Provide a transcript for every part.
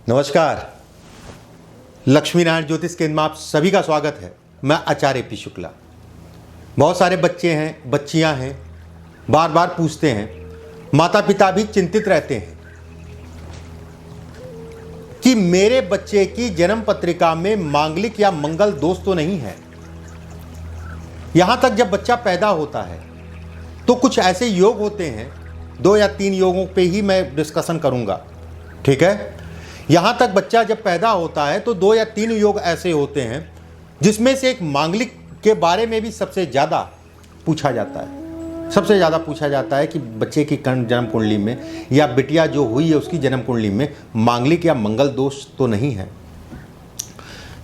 नमस्कार। लक्ष्मी नारायण ज्योतिष केंद्र में आप सभी का स्वागत है। मैं आचार्य पी शुक्ला। बहुत सारे बच्चे हैं, बच्चियां हैं, बार बार पूछते हैं, माता पिता भी चिंतित रहते हैं कि मेरे बच्चे की जन्म पत्रिका में मांगलिक या मंगल दोष तो नहीं है। यहां तक जब बच्चा पैदा होता है तो कुछ ऐसे योग होते हैं, 2 या 3 योगों पे ही मैं डिस्कशन करूंगा, ठीक है। यहां तक बच्चा जब पैदा होता है तो 2 या 3 योग ऐसे होते हैं जिसमें से एक मांगलिक के बारे में भी सबसे ज़्यादा पूछा जाता है। सबसे ज़्यादा पूछा जाता है कि बच्चे की जन्म कुंडली में या बिटिया जो हुई है उसकी जन्म कुंडली में मांगलिक या मंगल दोष तो नहीं है।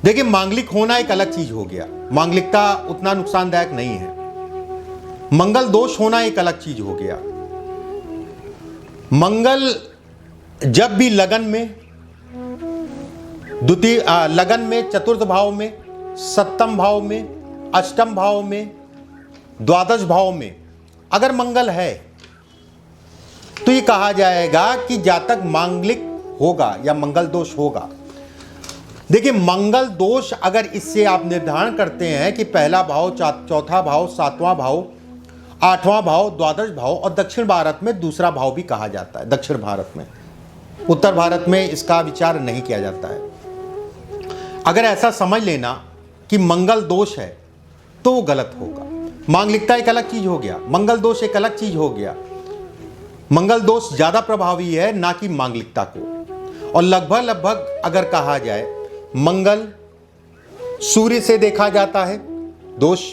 देखिए, मांगलिक होना एक अलग चीज़ हो गया, मांगलिकता उतना नुकसानदायक नहीं है। मंगल दोष होना एक अलग चीज़ हो गया। मंगल जब भी लगन में, लगन में, चतुर्थ भाव में, सप्तम भाव में, अष्टम भाव में, द्वादश भाव में अगर मंगल है तो ये कहा जाएगा कि जातक मांगलिक होगा या मंगल दोष होगा। देखिए, मंगल दोष अगर इससे आप निर्धारण करते हैं कि पहला भाव, चौथा भाव, 7वां भाव, 8वां भाव, द्वादश भाव और दक्षिण भारत में दूसरा भाव भी कहा जाता है। दक्षिण भारत में, उत्तर भारत में इसका विचार नहीं किया जाता है। अगर ऐसा समझ लेना कि मंगल दोष है तो वो गलत होगा। मांगलिकता एक अलग चीज हो गया, मंगल दोष एक अलग चीज हो गया। मंगल दोष ज्यादा प्रभावी है ना कि मांगलिकता को। और लगभग अगर कहा जाए, मंगल सूर्य से देखा जाता है दोष,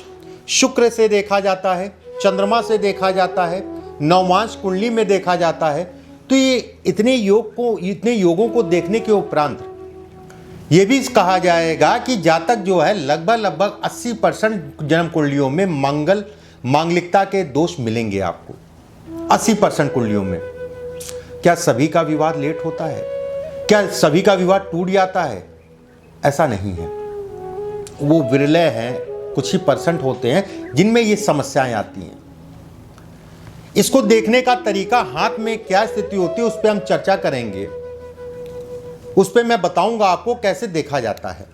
शुक्र से देखा जाता है, चंद्रमा से देखा जाता है, नवमांश कुंडली में देखा जाता है। तो ये इतने योगों को देखने के उपरांत ये भी कहा जाएगा कि जातक जो है लगभग 80% जन्म कुंडलियों में मांगलिकता के दोष मिलेंगे आपको। 80% कुंडलियों में। क्या सभी का विवाह लेट होता है? क्या सभी का विवाह टूट जाता है? ऐसा नहीं है, वो विरले हैं, कुछ ही परसेंट होते हैं जिनमें ये समस्याएं आती हैं। इसको देखने का तरीका, हाथ में क्या स्थिति होती है उस पर हम चर्चा करेंगे। उस पर मैं बताऊंगा आपको कैसे देखा जाता है।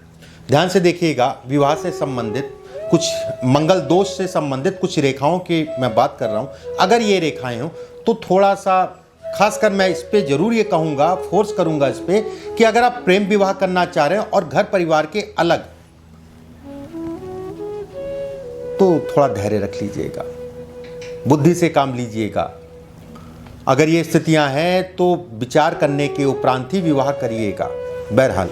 ध्यान से देखिएगा। विवाह से संबंधित कुछ, मंगल दोष से संबंधित कुछ रेखाओं की मैं बात कर रहा हूं। अगर ये रेखाएं हो तो थोड़ा सा, खासकर मैं इस पे जरूर ये कहूंगा, फोर्स करूंगा इस पे कि अगर आप प्रेम विवाह करना चाह रहे हैं और घर परिवार के अलग, तो थोड़ा धैर्य रख लीजिएगा, बुद्धि से काम लीजिएगा। अगर ये स्थितियां हैं तो विचार करने के उपरांत ही विवाह करिएगा। बहरहाल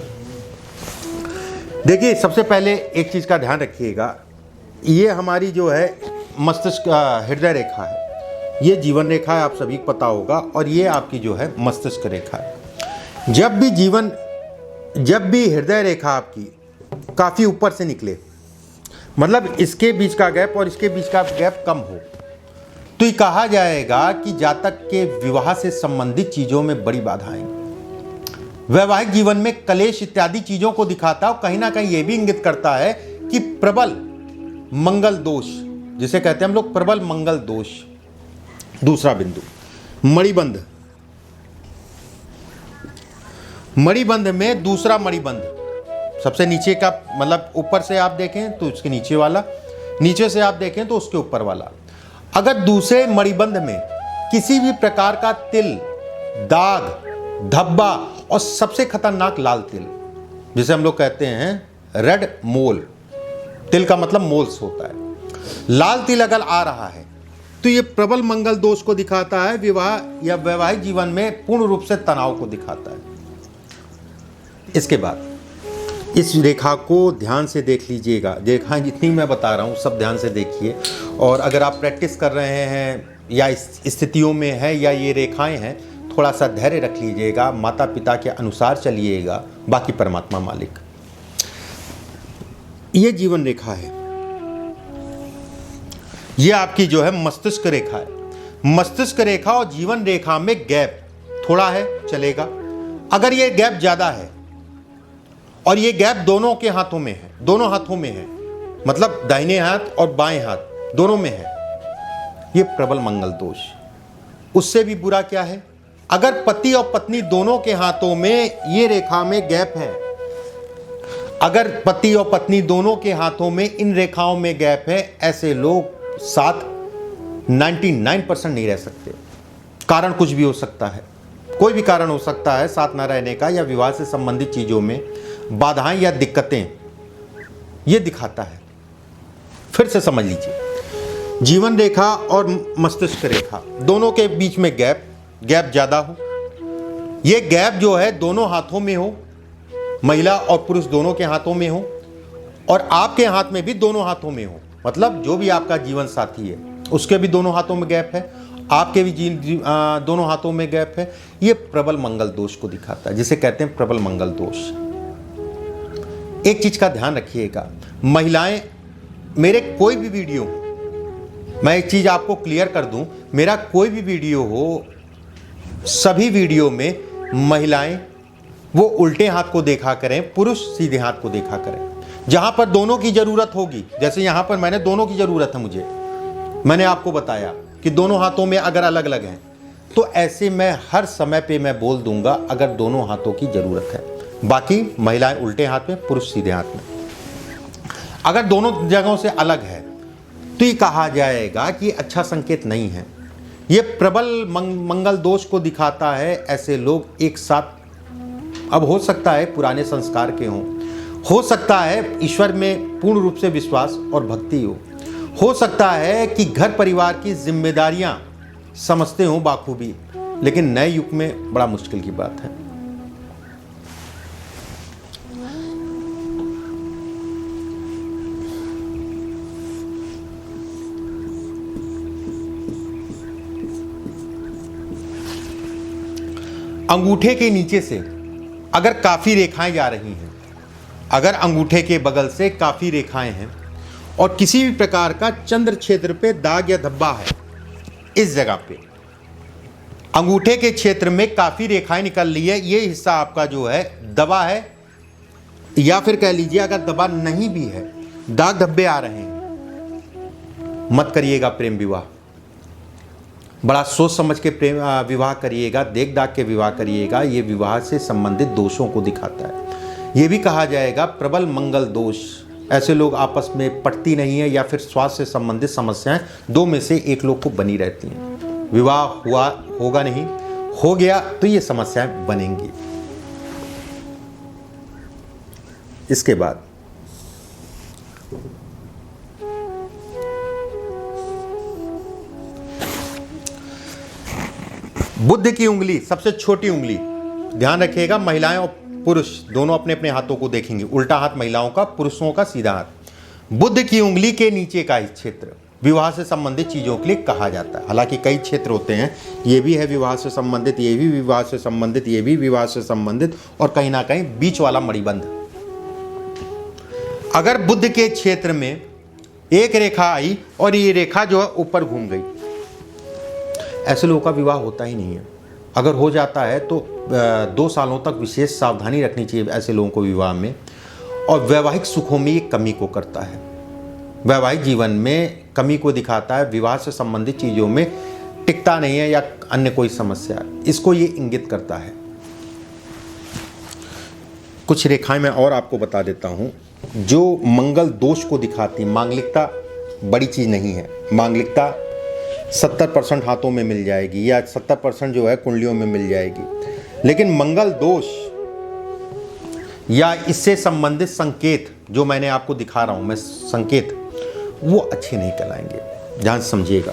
देखिए, सबसे पहले एक चीज का ध्यान रखिएगा, ये हमारी जो है मस्तिष्क हृदय रेखा है, ये जीवन रेखा है, आप सभी को पता होगा, और ये आपकी जो है मस्तिष्क रेखा है। जब भी हृदय रेखा आपकी काफी ऊपर से निकले, मतलब इसके बीच का गैप और इसके बीच का गैप कम हो, तो ये कहा जाएगा कि जातक के विवाह से संबंधित चीजों में बड़ी बाधाएं, वैवाहिक जीवन में कलेश इत्यादि चीजों को दिखाता है। और कहीं ना कहीं यह भी इंगित करता है कि प्रबल मंगल दोष, जिसे कहते हैं हम लोग प्रबल मंगल दोष। दूसरा बिंदु, मणिबंध। मणिबंध में दूसरा मणिबंध सबसे नीचे का, मतलब ऊपर से आप देखें तो उसके नीचे वाला, नीचे से आप देखें तो उसके ऊपर वाला। अगर दूसरे मणिबंध में किसी भी प्रकार का तिल, दाग, धब्बा और सबसे खतरनाक लाल तिल, जिसे हम लोग कहते हैं रेड मोल, तिल का मतलब मोल्स होता है, लाल तिल अगर आ रहा है तो ये प्रबल मंगल दोष को दिखाता है। विवाह या वैवाहिक जीवन में पूर्ण रूप से तनाव को दिखाता है। इसके बाद इस रेखा को ध्यान से देख लीजिएगा। रेखाएं जितनी मैं बता रहा हूँ सब ध्यान से देखिए। और अगर आप प्रैक्टिस कर रहे हैं या इस स्थितियों में है या ये रेखाएं हैं, थोड़ा सा धैर्य रख लीजिएगा, माता पिता के अनुसार चलिएगा, बाकी परमात्मा मालिक। ये जीवन रेखा है, ये आपकी जो है मस्तिष्क रेखा है। मस्तिष्क रेखा और जीवन रेखा में गैप थोड़ा है, चलेगा। अगर ये गैप ज़्यादा है और ये गैप दोनों के हाथों में है, दोनों हाथों में है, मतलब दाहिने हाथ और बाएं हाथ दोनों में है, ये प्रबल मंगल दोष। उससे भी बुरा क्या है, अगर पति और पत्नी दोनों के हाथों में ये रेखा में गैप है, अगर पति और पत्नी दोनों के हाथों में इन रेखाओं में गैप है, ऐसे लोग साथ 99% नहीं रह सकते। कारण कुछ भी हो सकता है, कोई भी कारण हो सकता है साथ ना रहने का, या विवाह से संबंधित चीज़ों में बाधाएं या दिक्कतें, ये दिखाता है। फिर से समझ लीजिए, जीवन रेखा और मस्तिष्क रेखा दोनों के बीच में गैप ज़्यादा हो, ये गैप जो है दोनों हाथों में हो, महिला और पुरुष दोनों के हाथों में हो, और आपके हाथ में भी दोनों हाथों में हो, मतलब जो भी आपका जीवन साथी है उसके भी दोनों हाथों में गैप है, आपके भी दोनों हाथों में गैप है, ये प्रबल मंगल दोष को दिखाता है, जिसे कहते हैं प्रबल मंगल दोष। एक चीज का ध्यान रखिएगा महिलाएं, मेरे कोई भी वीडियो, मैं एक चीज आपको क्लियर कर दूं, मेरा कोई भी वीडियो हो, सभी वीडियो में महिलाएं वो उल्टे हाथ को देखा करें, पुरुष सीधे हाथ को देखा करें। जहां पर दोनों की जरूरत होगी, जैसे यहां पर मैंने दोनों की जरूरत है, मुझे मैंने आपको बताया कि दोनों हाथों में अगर अलग अलग हैं, तो ऐसे मैं हर समय पे मैं बोल दूंगा अगर दोनों हाथों की जरूरत है। बाकी महिलाएं उल्टे हाथ में, पुरुष सीधे हाथ में। अगर दोनों जगहों से अलग है तो ये कहा जाएगा कि अच्छा संकेत नहीं है, ये प्रबल मंगल दोष को दिखाता है। ऐसे लोग एक साथ, अब हो सकता है पुराने संस्कार के हो सकता है ईश्वर में पूर्ण रूप से विश्वास और भक्ति हो सकता है कि घर परिवार की जिम्मेदारियां समझते हो बाखूबी, लेकिन नए युग में बड़ा मुश्किल की बात है। अंगूठे के नीचे से अगर काफ़ी रेखाएं जा रही हैं, अगर अंगूठे के बगल से काफ़ी रेखाएं हैं और किसी भी प्रकार का चंद्र क्षेत्र पे दाग या धब्बा है, इस जगह पे अंगूठे के क्षेत्र में काफ़ी रेखाएं निकल रही है, ये हिस्सा आपका जो है दबा है, या फिर कह लीजिए अगर दबा नहीं भी है, दाग धब्बे आ रहे हैं, मत करिएगा प्रेम विवाह। बड़ा सोच समझ के प्रेम विवाह करिएगा, देख दाख के विवाह करिएगा। ये विवाह से संबंधित दोषों को दिखाता है। ये भी कहा जाएगा प्रबल मंगल दोष। ऐसे लोग आपस में पटती नहीं है, या फिर स्वास्थ्य से संबंधित समस्याएं दो में से एक लोग को बनी रहती हैं। विवाह होगा नहीं, हो गया तो ये समस्याएं बनेंगी। इसके बाद बुद्ध की उंगली, सबसे छोटी उंगली, ध्यान रखिएगा। महिलाएं और पुरुष दोनों अपने अपने हाथों को देखेंगे, उल्टा हाथ महिलाओं का, पुरुषों का सीधा हाथ। बुद्ध की उंगली के नीचे का क्षेत्र विवाह से संबंधित चीजों के लिए कहा जाता है। हालांकि कई क्षेत्र होते हैं, ये भी है विवाह से संबंधित, ये भी विवाह से संबंधित, ये भी विवाह से संबंधित, और कहीं ना कहीं बीच वाला मणिबंध। अगर बुद्ध के क्षेत्र में एक रेखा आई और ये रेखा जो है ऊपर घूम गई, ऐसे लोगों का विवाह होता ही नहीं है। अगर हो जाता है तो 2 सालों तक विशेष सावधानी रखनी चाहिए ऐसे लोगों को विवाह में। और वैवाहिक सुखों में ये कमी को करता है, वैवाहिक जीवन में कमी को दिखाता है, विवाह से संबंधित चीज़ों में टिकता नहीं है, या अन्य कोई समस्या, इसको ये इंगित करता है। कुछ रेखाएं मैं और आपको बता देता हूँ जो मंगल दोष को दिखाती। मांगलिकता बड़ी चीज़ नहीं है, मांगलिकता 70% हाथों में मिल जाएगी, या 70% जो है कुंडलियों में मिल जाएगी, लेकिन मंगल दोष या इससे संबंधित संकेत जो मैंने आपको दिखा रहा हूं मैं, संकेत वो अच्छे नहीं कहलाएंगे। ध्यान समझिएगा।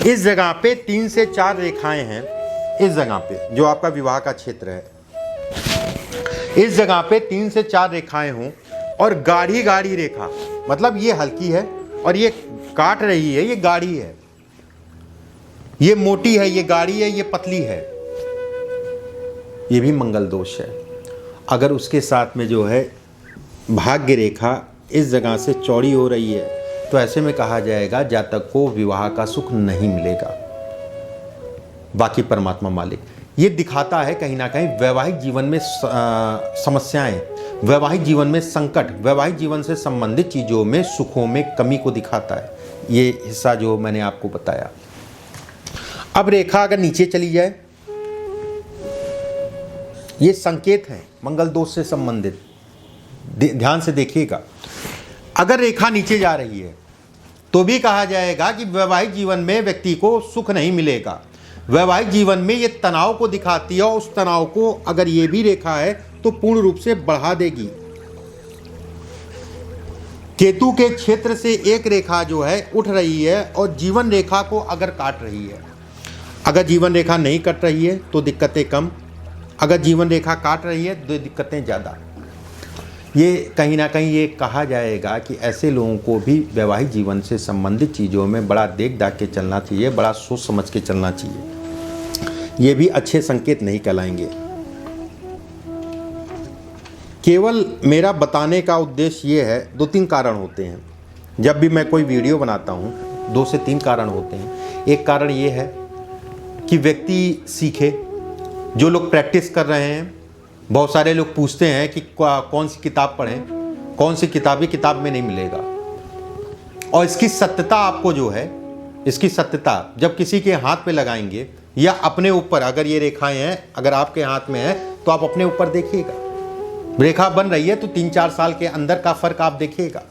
इस जगह पे 3 से 4 रेखाएं हैं, इस जगह पे जो आपका विवाह का क्षेत्र है, इस जगह पे 3 से 4 रेखाएं हों, और गाढ़ी गाढ़ी रेखा, मतलब ये हल्की है और ये काट रही है, ये गाढ़ी है, ये मोटी है, ये गाढ़ी है, ये पतली है, ये भी मंगल दोष है। अगर उसके साथ में जो है भाग्य रेखा इस जगह से चौड़ी हो रही है, तो ऐसे में कहा जाएगा जातक को विवाह का सुख नहीं मिलेगा। बाकी परमात्मा मालिक। ये दिखाता है कहीं ना कहीं वैवाहिक जीवन में समस्याएं, वैवाहिक जीवन में संकट, वैवाहिक जीवन से संबंधित चीज़ों में सुखों में कमी को दिखाता है। ये हिस्सा जो मैंने आपको बताया, अब रेखा अगर नीचे चली जाए, ये संकेत हैं मंगल दोष से संबंधित, ध्यान से देखिएगा। अगर रेखा नीचे जा रही है तो भी कहा जाएगा कि वैवाहिक जीवन में व्यक्ति को सुख नहीं मिलेगा। वैवाहिक जीवन में ये तनाव को दिखाती है, और उस तनाव को अगर ये भी रेखा है तो पूर्ण रूप से बढ़ा देगी। केतु के क्षेत्र से एक रेखा जो है उठ रही है और जीवन रेखा को अगर काट रही है। अगर जीवन रेखा नहीं कट रही है तो दिक्कतें कम, अगर जीवन रेखा काट रही है तो दिक्कतें ज़्यादा। ये कहीं ना कहीं ये कहा जाएगा कि ऐसे लोगों को भी वैवाहिक जीवन से संबंधित चीज़ों में बड़ा देख दाख के चलना चाहिए, बड़ा सोच समझ के चलना चाहिए। ये भी अच्छे संकेत नहीं कहलाएंगे। केवल मेरा बताने का उद्देश्य ये है, 2-3 कारण होते हैं जब भी मैं कोई वीडियो बनाता हूँ, 2 से 3 कारण होते हैं। एक कारण ये है कि व्यक्ति सीखे। जो लोग प्रैक्टिस कर रहे हैं, बहुत सारे लोग पूछते हैं कि कौन सी किताब पढ़ें, कौन सी किताब में नहीं मिलेगा। और इसकी सत्यता आपको जो है, इसकी सत्यता जब किसी के हाथ पे लगाएंगे या अपने ऊपर, अगर ये रेखाएं हैं, अगर आपके हाथ में है तो आप अपने ऊपर देखिएगा। रेखा बन रही है तो 3-4 साल के अंदर का फर्क आप देखिएगा।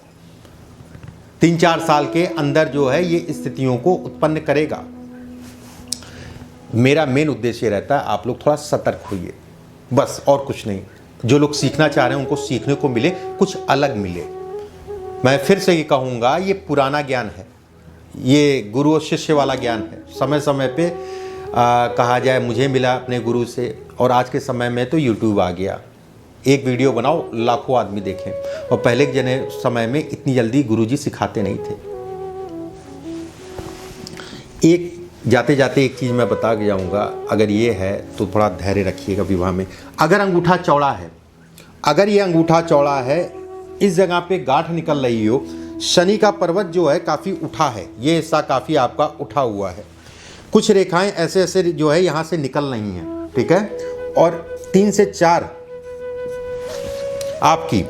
3-4 साल के अंदर जो है ये स्थितियों को उत्पन्न करेगा। मेरा मेन उद्देश्य रहता है आप लोग थोड़ा सतर्क होइए, बस, और कुछ नहीं। जो लोग सीखना चाह रहे हैं उनको सीखने को मिले, कुछ अलग मिले। मैं फिर से ये कहूँगा, ये पुराना ज्ञान है, ये गुरु और शिष्य वाला ज्ञान है। समय समय पे कहा जाए मुझे मिला अपने गुरु से, और आज के समय में तो यूट्यूब आ गया। एक वीडियो बनाओ, लाखों आदमी देखें। और पहले के समय में इतनी जल्दी गुरुजी सिखाते नहीं थे। एक जाते जाते एक चीज़ मैं बता के जाऊँगा, अगर ये है तो थोड़ा धैर्य रखिएगा विवाह में। अगर अंगूठा चौड़ा है, अगर ये अंगूठा चौड़ा है, इस जगह पे गांठ निकल रही हो, शनि का पर्वत जो है काफ़ी उठा है, ये हिस्सा काफ़ी आपका उठा हुआ है, कुछ रेखाएं ऐसे ऐसे जो है यहाँ से निकल रही हैं, ठीक है। और 3 से 4 आपकी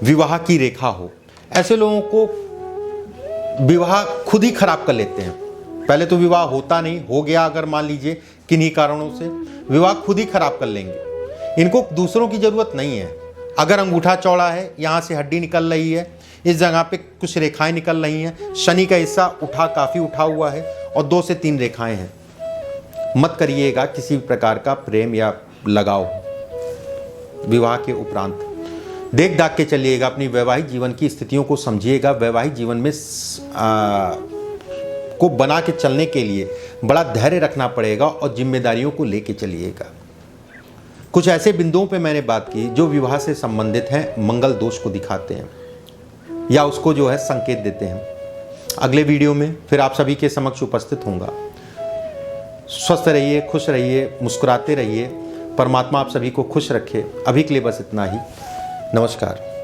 विवाह की रेखा हो, ऐसे लोगों को विवाह खुद ही खराब कर लेते हैं। पहले तो विवाह होता नहीं, हो गया अगर मान लीजिए किन्हीं कारणों से, विवाह खुद ही खराब कर लेंगे। इनको दूसरों की ज़रूरत नहीं है। अगर अंगूठा चौड़ा है, यहाँ से हड्डी निकल रही है, इस जगह पे कुछ रेखाएं निकल रही हैं, शनि का हिस्सा काफ़ी उठा हुआ है, और 2 से 3 रेखाएं हैं, मत करिएगा किसी प्रकार का प्रेम या लगाव विवाह के उपरांत। देख दाख के चलिएगा, अपनी वैवाहिक जीवन की स्थितियों को समझिएगा। वैवाहिक जीवन में को बना के चलने के लिए बड़ा धैर्य रखना पड़ेगा, और जिम्मेदारियों को लेके चलिएगा। कुछ ऐसे बिंदुओं पे मैंने बात की जो विवाह से संबंधित हैं, मंगल दोष को दिखाते हैं या उसको जो है संकेत देते हैं। अगले वीडियो में फिर आप सभी के समक्ष उपस्थित होऊंगा। स्वस्थ रहिए, खुश रहिए, मुस्कुराते रहिए। परमात्मा आप सभी को खुश रखे। अभी के लिए बस इतना ही। नमस्कार।